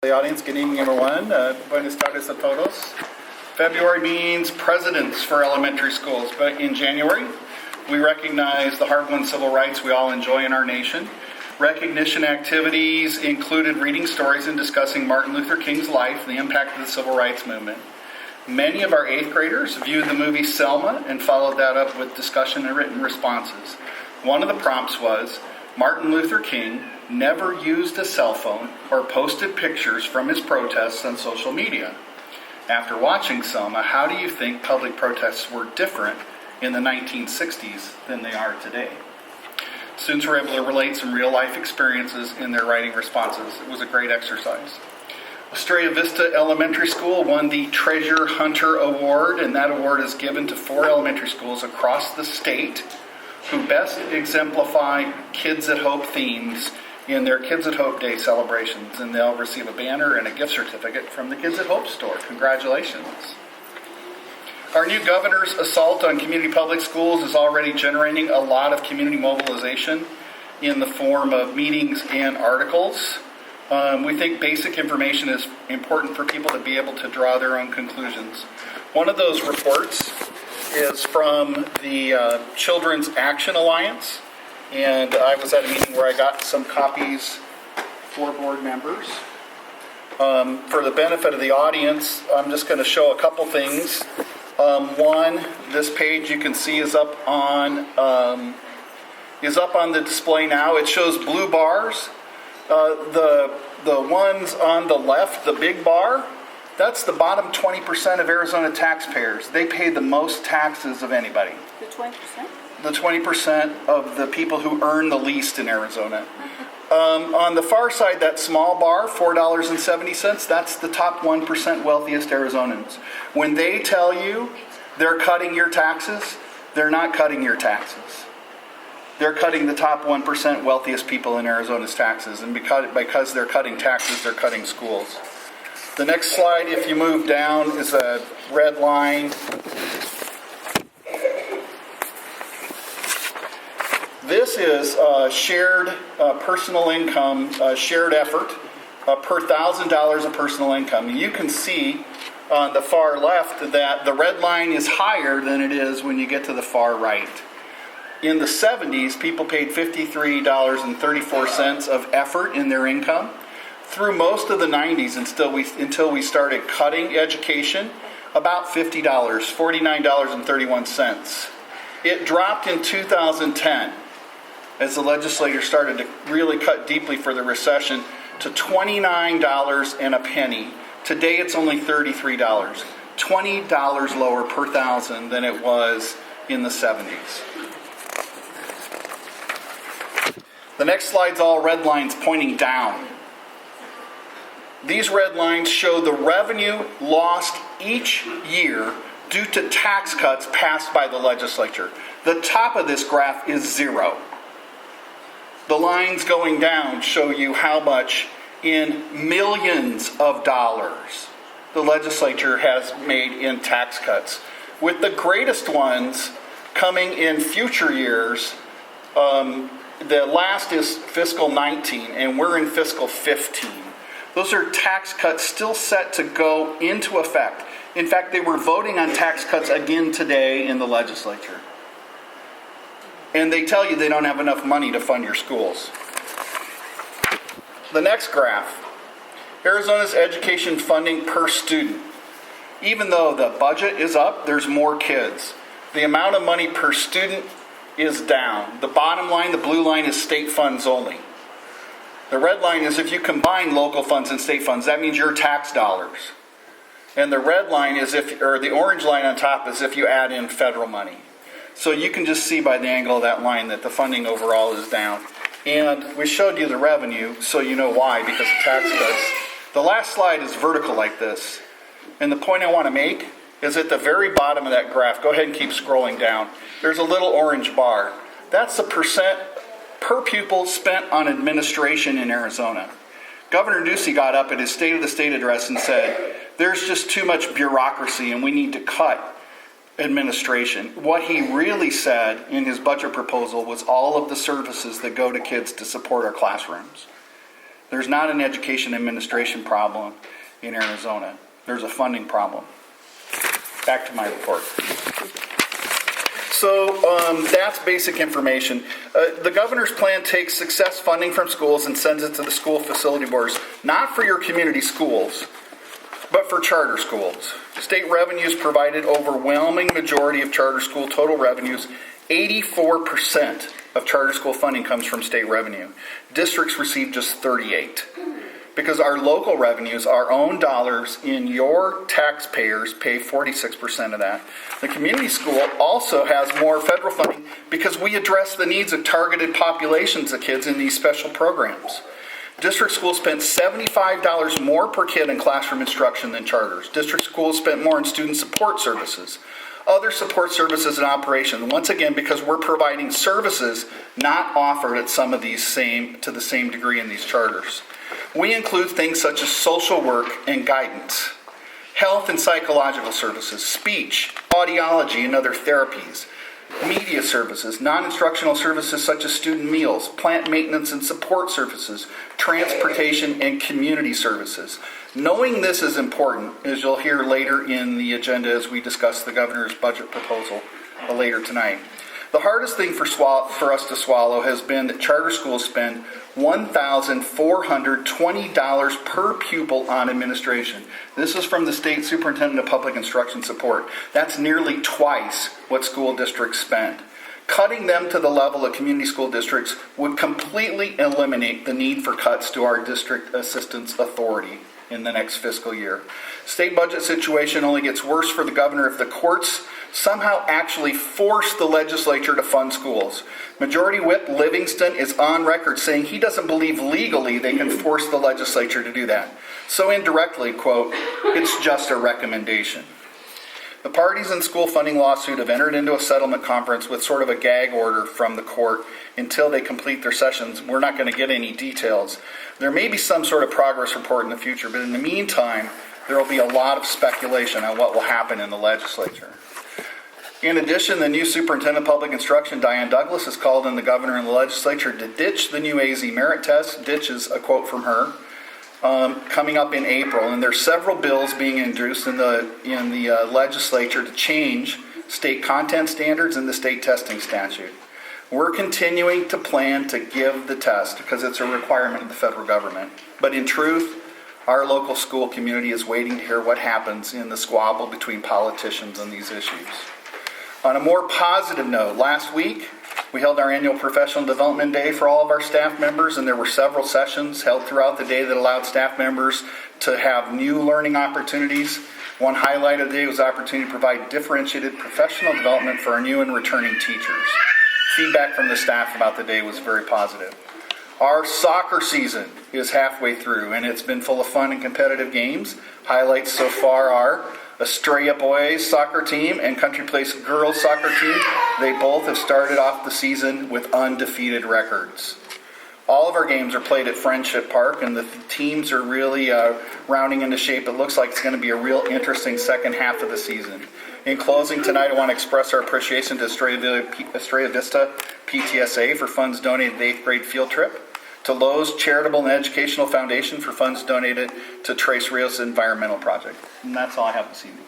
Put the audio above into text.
The audience, good evening everyone. Buenas tardes a todos. February means presidents for elementary schools, but in January we recognize the hard-won civil rights we all enjoy in our nation. Recognition activities included reading stories and discussing Martin Luther King's life and the impact of the civil rights movement. Many of our 8th graders viewed the movie Selma and followed that up with discussion and written responses. One of the prompts was, Martin Luther King never used a cell phone or posted pictures from his protests on social media. After watching Selma, how do you think public protests were different in the 1960s than they are today? Students were able to relate some real-life experiences in their writing responses. It was a great exercise. Estrella Vista Elementary School won the Treasure Hunter Award, and that award is given to 4 elementary schools across the state who best exemplify Kids at Hope themes in their Kids at Hope Day celebrations, and they'll receive a banner and a gift certificate from the Kids at Hope store. Congratulations. Our new governor's assault on community public schools is already generating a lot of community mobilization in the form of meetings and articles. We think basic information is important for people to be able to draw their own conclusions. One of those reports is from the Children's Action Alliance, and I was at a meeting where I got some copies for board members. For the benefit of the audience, I'm just going to show a couple things. One, this page you can see is up on the display now. It shows blue bars. The ones on the left, the big bar, that's the bottom 20% of Arizona taxpayers. They pay the most taxes of anybody. The 20%? The 20% of the people who earn the least in Arizona. On the far side, that small bar, $4.70, that's the top 1% wealthiest Arizonans. When they tell you they're cutting your taxes, they're not cutting your taxes. They're cutting the top 1% wealthiest people in Arizona's taxes, and because they're cutting taxes, they're cutting schools. The next slide, if you move down, is a red line. This is shared personal income, shared effort per $1,000 of personal income. You can see on the far left that the red line is higher than it is when you get to the far right. In the 70s, people paid $53.34 of effort in their income. Through most of the 90s, until we started cutting education, about $50, $49.31. It dropped in 2010 as the legislature started to really cut deeply for the recession to $29 and a penny. Today it's only $33. $20 lower per thousand than it was in the 70s. The next slide's all red lines pointing down. These red lines show the revenue lost each year due to tax cuts passed by the legislature. The top of this graph is 0. The lines going down show you how much in millions of dollars the legislature has made in tax cuts, with the greatest ones coming in future years. The last is fiscal 19, and we're in fiscal 15. Those are tax cuts still set to go into effect. In fact, they were voting on tax cuts again today in the legislature. And they tell you they don't have enough money to fund your schools. The next graph, Arizona's education funding per student. Even though the budget is up, there's more kids. The amount of money per student is down. The bottom line, the blue line, is state funds only. The red line is if you combine local funds and state funds, that means your tax dollars. And the red line is the orange line on top is if you add in federal money. So you can just see by the angle of that line that the funding overall is down. And we showed you the revenue, so you know why, because of tax cuts. The last slide is vertical like this. And the point I want to make is at the very bottom of that graph, go ahead and keep scrolling down, there's a little orange bar. That's the percent per pupil spent on administration in Arizona. Governor Ducey got up at his State of the State address and said, there's just too much bureaucracy and we need to cut administration. What he really said in his budget proposal was all of the services that go to kids to support our classrooms. There's not an education administration problem in Arizona. There's a funding problem. Back to my report. So that's basic information. The governor's plan takes success funding from schools and sends it to the school facility boards, not for your community schools, but for charter schools. State revenues provided overwhelming majority of charter school total revenues. 84% of charter school funding comes from state revenue. Districts receive just 38. Because our local revenues, our own dollars in your taxpayers, pay 46% of that. The community school also has more federal funding because we address the needs of targeted populations of kids in these special programs. District schools spent $75 more per kid in classroom instruction than charters. District schools spent more in student support services, other support services and operation. Once again, because we're providing services not offered at some of these to the same degree in these charters. We include things such as social work and guidance, health and psychological services, speech, audiology and other therapies, media services, non-instructional services such as student meals, plant maintenance and support services, transportation and community services. Knowing this is important, as you'll hear later in the agenda as we discuss the governor's budget proposal later tonight. The hardest thing for us to swallow has been that charter schools spend $1,420 per pupil on administration. This is from the State Superintendent of Public Instruction Support. That's nearly twice what school districts spend. Cutting them to the level of community school districts would completely eliminate the need for cuts to our district assistance authority in the next fiscal year. State budget situation only gets worse for the governor if the courts somehow actually force the legislature to fund schools. Majority Whip Livingston is on record saying he doesn't believe legally they can force the legislature to do that. So indirectly, quote, it's just a recommendation. The parties in school funding lawsuit have entered into a settlement conference with sort of a gag order from the court until they complete their sessions. We're not going to get any details. There may be some sort of progress report in the future, but in the meantime, there will be a lot of speculation on what will happen in the legislature. In addition, the new superintendent of public instruction, Diane Douglas, has called on the governor and the legislature to ditch the new AZ merit test. Ditch is a quote from her. Coming up in April, and there's several bills being introduced in the legislature to change state content standards and the state testing statute. We're continuing to plan to give the test because it's a requirement of the federal government. But in truth, our local school community is waiting to hear what happens in the squabble between politicians on these issues. On a more positive note, last week we held our annual professional development day for all of our staff members, and there were several sessions held throughout the day that allowed staff members to have new learning opportunities. One highlight of the day was the opportunity to provide differentiated professional development for our new and returning teachers. Feedback from the staff about the day was very positive. Our soccer season is halfway through, and it's been full of fun and competitive games. Highlights so far are Estrella boys soccer team and Country Place girls soccer team. They both have started off the season with undefeated records. All of our games are played at Friendship Park, and the teams are really rounding into shape. It looks like it's going to be a real interesting second half of the season. In closing tonight, I want to express our appreciation to Estrella Vista PTSA for funds donated to the 8th grade field trip, to Lowe's Charitable and Educational Foundation for funds donated to Trace Rios Environmental Project. And that's all I have this evening.